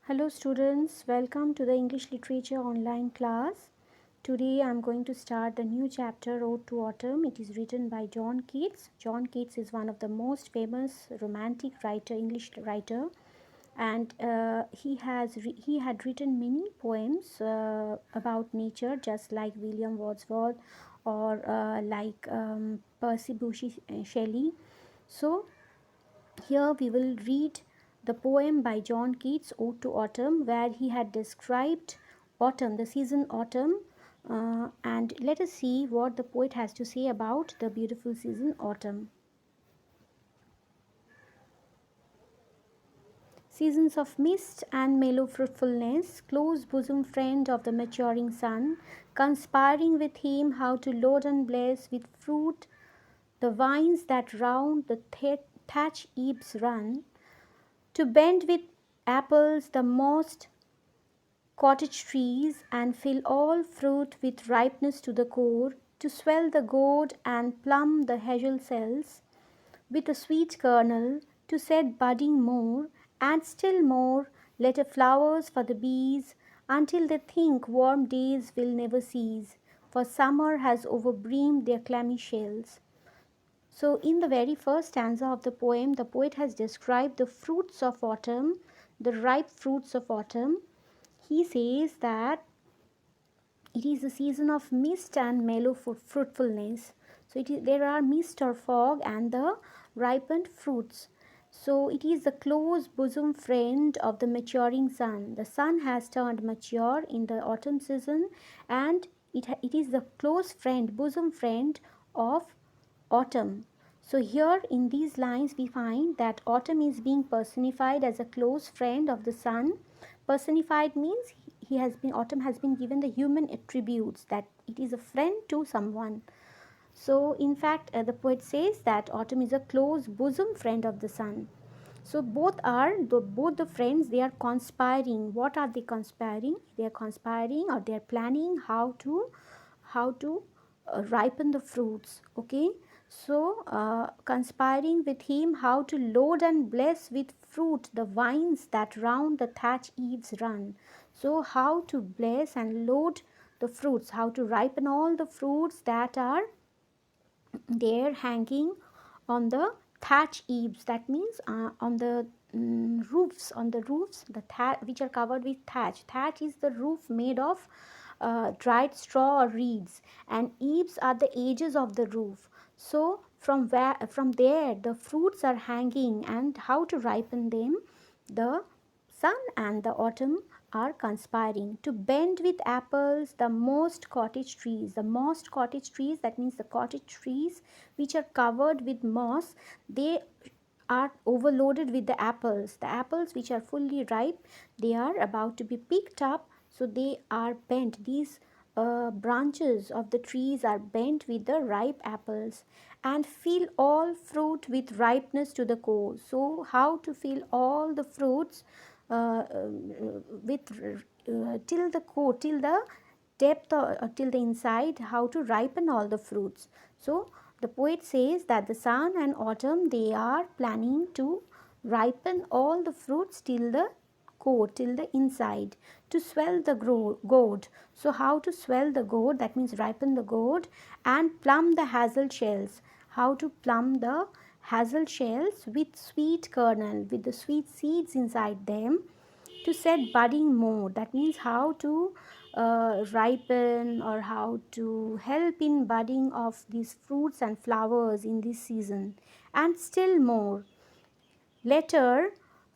Hello students, welcome to the English Literature online class. Today I am going to start the new chapter Ode to Autumn. It is written by John Keats. John Keats is one of the most famous romantic English writer, and he had written many poems about nature, just like William Wordsworth or Percy Bysshe Shelley. So here we will read the poem by John Keats, Ode to Autumn, where he had described autumn, the season autumn. And let us see what the poet has to say about the beautiful season autumn. Seasons of mist and mellow fruitfulness, close bosom friend of the maturing sun, conspiring with him how to load and bless with fruit the vines that round the thatch eaves run, to bend with apples the most cottage trees, and fill all fruit with ripeness to the core, to swell the gourd and plumb the hazel cells with a sweet kernel, to set budding more, and still more, let flowers for the bees, until they think warm days will never cease, for summer has overbrimmed their clammy shells. So, in the very first stanza of the poem, the poet has described the fruits of autumn, the ripe fruits of autumn. He says that it is a season of mist and mellow fruitfulness. So, there are mist or fog and the ripened fruits. So, it is the close bosom friend of the maturing sun. The sun has turned mature in the autumn season, and it is the close friend, bosom friend of autumn. So here in these lines we find that autumn is being personified as a close friend of the sun. Personified means autumn has been given the human attributes, that it is a friend to someone. So in fact the poet says that autumn is a close bosom friend of the sun. So both the friends, they are conspiring. What are they conspiring? They are conspiring, or they are planning how to ripen the fruits. Okay, so conspiring with him how to load and bless with fruit the vines that round the thatch eaves run. So how to bless and load the fruits, how to ripen all the fruits that are there hanging on the thatch eaves. That means on the roofs, which are covered with thatch. Thatch is the roof made of dried straw or reeds, and eaves are the edges of the roof. So from there the fruits are hanging, and how to ripen them, the sun and the autumn are conspiring to bend with apples the most cottage trees. The most cottage trees, that means the cottage trees which are covered with moss, they are overloaded with the apples. The apples which are fully ripe, they are about to be picked up, so they are bent. These branches of the trees are bent with the ripe apples, and fill all fruit with ripeness to the core. So how to fill all the fruits with till the core, till the depth, or till the inside, how to ripen all the fruits. So the poet says that the sun and autumn, they are planning to ripen all the fruits till the core, till the inside, to swell the gourd. So how to swell the gourd, that means ripen the gourd, and plumb the hazel shells. How to plumb the hazel shells with sweet kernel, with the sweet seeds inside them, to set budding more. That means how to ripen, or how to help in budding of these fruits and flowers in this season. And still more, later,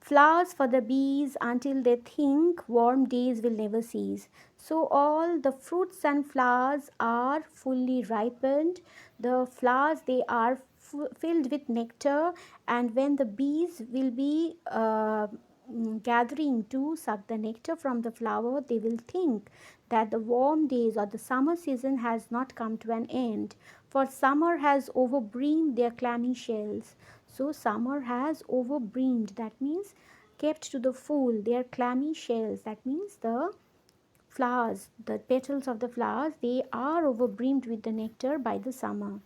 flowers for the bees, until they think warm days will never cease. So all the fruits and flowers are fully ripened. The flowers, they are filled with nectar, and when the bees will be gathering to suck the nectar from the flower, they will think that the warm days or the summer season has not come to an end, for summer has overbrimmed their clammy shells. So summer has overbrimmed, that means kept to the full, their clammy shells. That means the flowers, the petals of the flowers, they are overbrimmed with the nectar by the summer.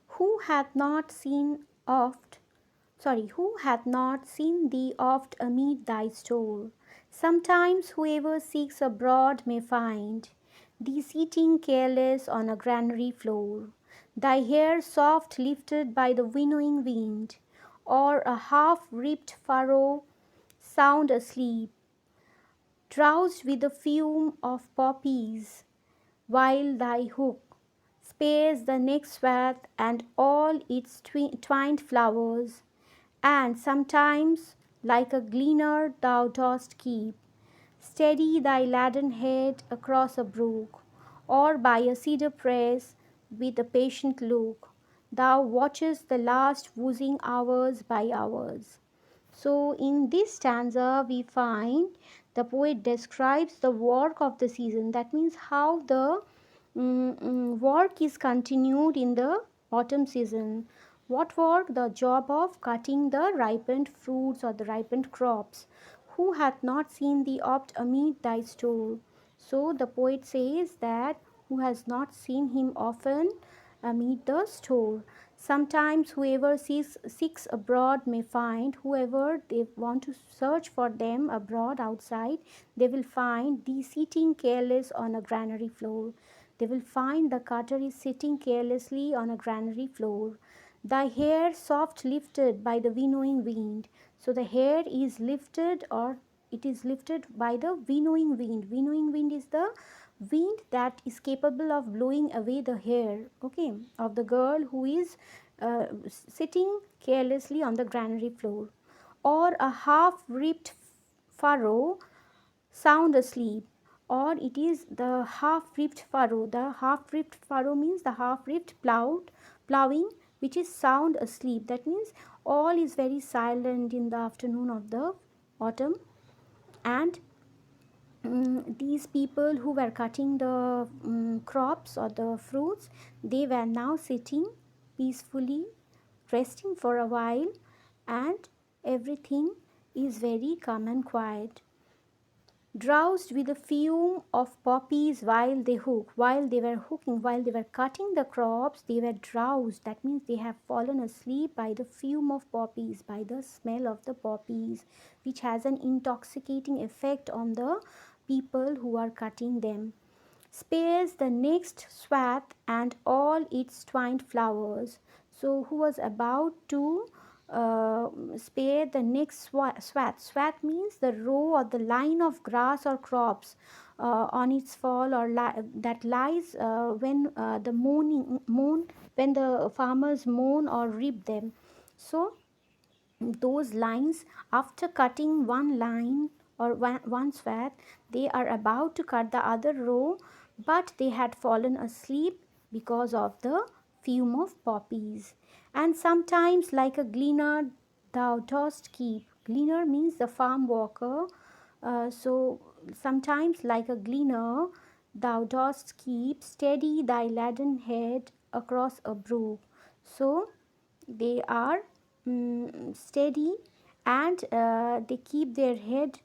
Who hath not seen oft who hath not seen thee oft amid thy store? Sometimes whoever seeks abroad may find thee sitting careless on a granary floor, thy hair soft lifted by the winnowing wind, or a half ripped furrow sound asleep, drowsed with the fume of poppies, while thy hook spares the next swath and all its twined flowers, and sometimes, like a gleaner, thou dost keep steady thy laden head across a brook, or by a cedar press with a patient look, thou watchest the last woozing hours by hours. So, in this stanza, we find the poet describes the work of the season. That means how the work is continued in the autumn season. What work? The job of cutting the ripened fruits or the ripened crops. Who hath not seen thee oft amid thy store? So the poet says that who has not seen him often amid the store. Sometimes whoever seeks abroad may find, whoever they want to search for them abroad outside, they will find thee sitting careless on a granary floor. They will find the cutter is sitting carelessly on a granary floor. Thy hair soft lifted by the winnowing wind. So the hair is lifted, or it is lifted by the winnowing wind. Winnowing wind is the wind that is capable of blowing away the hair, okay, of the girl who is sitting carelessly on the granary floor, or a half ripped furrow sound asleep, or it is the half ripped furrow. The half ripped furrow means the half ripped plowing which is sound asleep. That means all is very silent in the afternoon of the autumn, and these people who were cutting the crops or the fruits, they were now sitting peacefully, resting for a while, and everything is very calm and quiet. Drowsed with the fume of poppies while they were hooking, while they were cutting the crops, they were drowsed. That means they have fallen asleep by the fume of poppies, by the smell of the poppies, which has an intoxicating effect on the people who are cutting them. Spares the next swath and all its twined flowers. So, who was about to spare the next swath? Swath means the row or the line of grass or crops on its fall, or that lies when the moon, when the farmers mown or reap them. So, those lines, after cutting one line or one swath, they are about to cut the other row, but they had fallen asleep because of the fume of poppies. And sometimes, like a gleaner, thou dost keep. Gleaner means the farm worker. So sometimes, like a gleaner, thou dost keep steady thy laden head across a brook. So they are steady, and they keep their head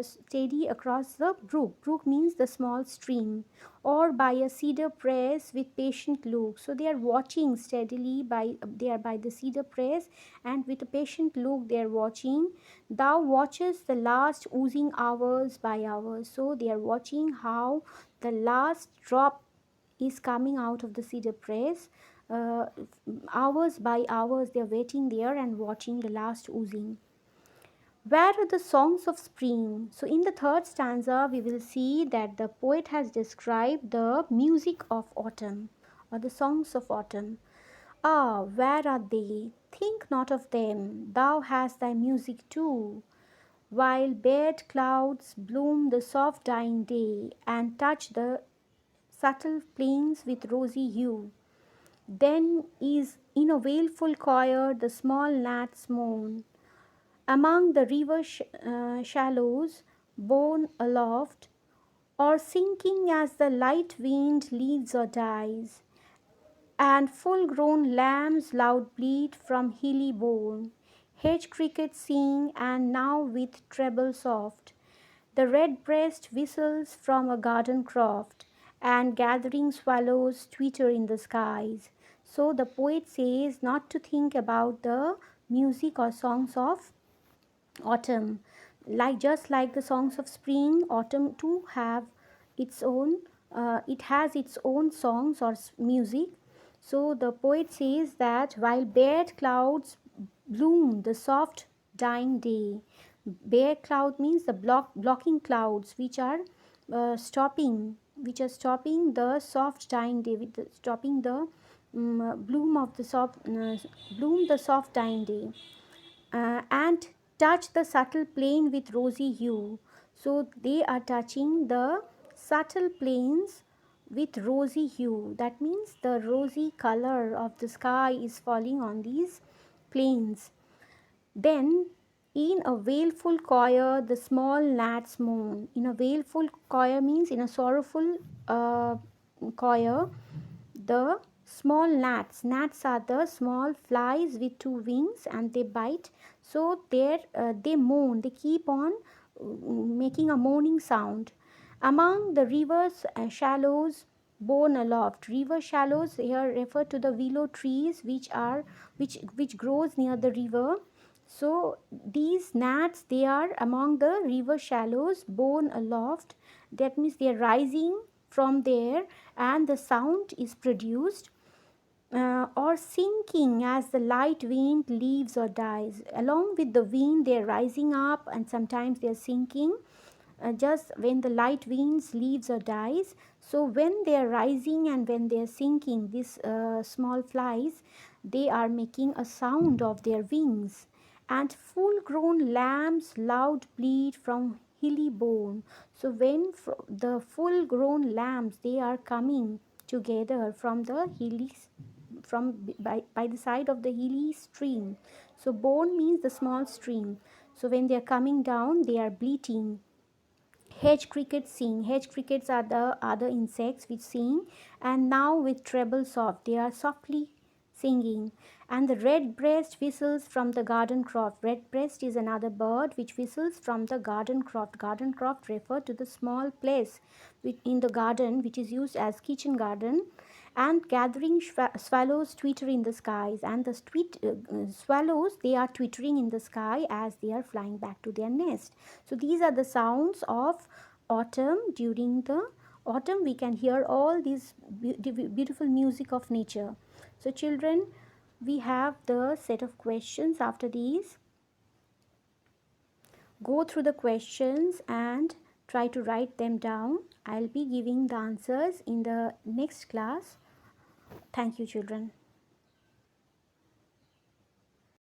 steady across the brook. Brook means the small stream, or by a cedar press with patient look. So they are watching steadily by they are by the cedar press, and with a patient look they are watching. Thou watchest the last oozing hours by hours. So they are watching how the last drop is coming out of the cedar press. uh, Hours by hours they are waiting there and watching the last oozing. Where are the songs of spring? So in the third stanza we will see that the poet has described the music of autumn, or the songs of autumn. Ah, where are they? Think not of them, thou hast thy music too. While bared clouds bloom the soft dying day, and touch the subtle plains with rosy hue, then is in a wailful choir the small gnats moan. Among the river shallows, borne aloft, or sinking as the light wind leaves or dies, and full grown lambs loud bleat from hilly bourne, hedge crickets sing, and now with treble soft, the red-breast whistles from a garden croft, and gathering swallows twitter in the skies. So the poet says not to think about the music or songs of autumn. Like just like the songs of spring, autumn too have its own, it has its own songs or music. So the poet says that while bare clouds bloom the soft dying day. Bare cloud means the blocking clouds which are stopping the soft dying day, with stopping the bloom of the soft bloom the soft dying day, and touch the subtle plane with rosy hue. So they are touching the subtle planes with rosy hue. That means the rosy color of the sky is falling on these planes. Then, in a wailful choir, the small gnats moan. In a wailful choir means in a sorrowful choir, the small gnats are the small flies with two wings and they bite. So they moan. They keep on making a moaning sound. Among the river's shallows borne aloft. River shallows here refer to the willow trees which grows near the river. So these gnats, they are among the river shallows borne aloft. That means they are rising from there and the sound is produced, or sinking as the light wind leaves or dies. Along with the wind, they are rising up and sometimes they are sinking. Just when the light winds leaves or dies. So when they are rising and when they are sinking, these small flies, they are making a sound of their wings. And full grown lambs loud bleat from hilly bone. So when the full grown lambs, they are coming together from the hilly, by the side of the hilly stream. So bone means the small stream. So when they are coming down, they are bleating. Hedge crickets sing. Hedge crickets are the other insects which sing, and now with treble soft, they are softly singing. And the redbreast whistles from the garden croft. Redbreast is another bird which whistles from the garden croft. Garden croft refer to the small place in the garden which is used as kitchen garden. And gathering swallows twitter in the skies, and the swallows, they are twittering in the sky as they are flying back to their nest. So these are the sounds of autumn. During the autumn we can hear all these beautiful music of nature. So children, we have the set of questions. After these, go through the questions and try to write them down. I'll be giving the answers in the next class. Thank you, children.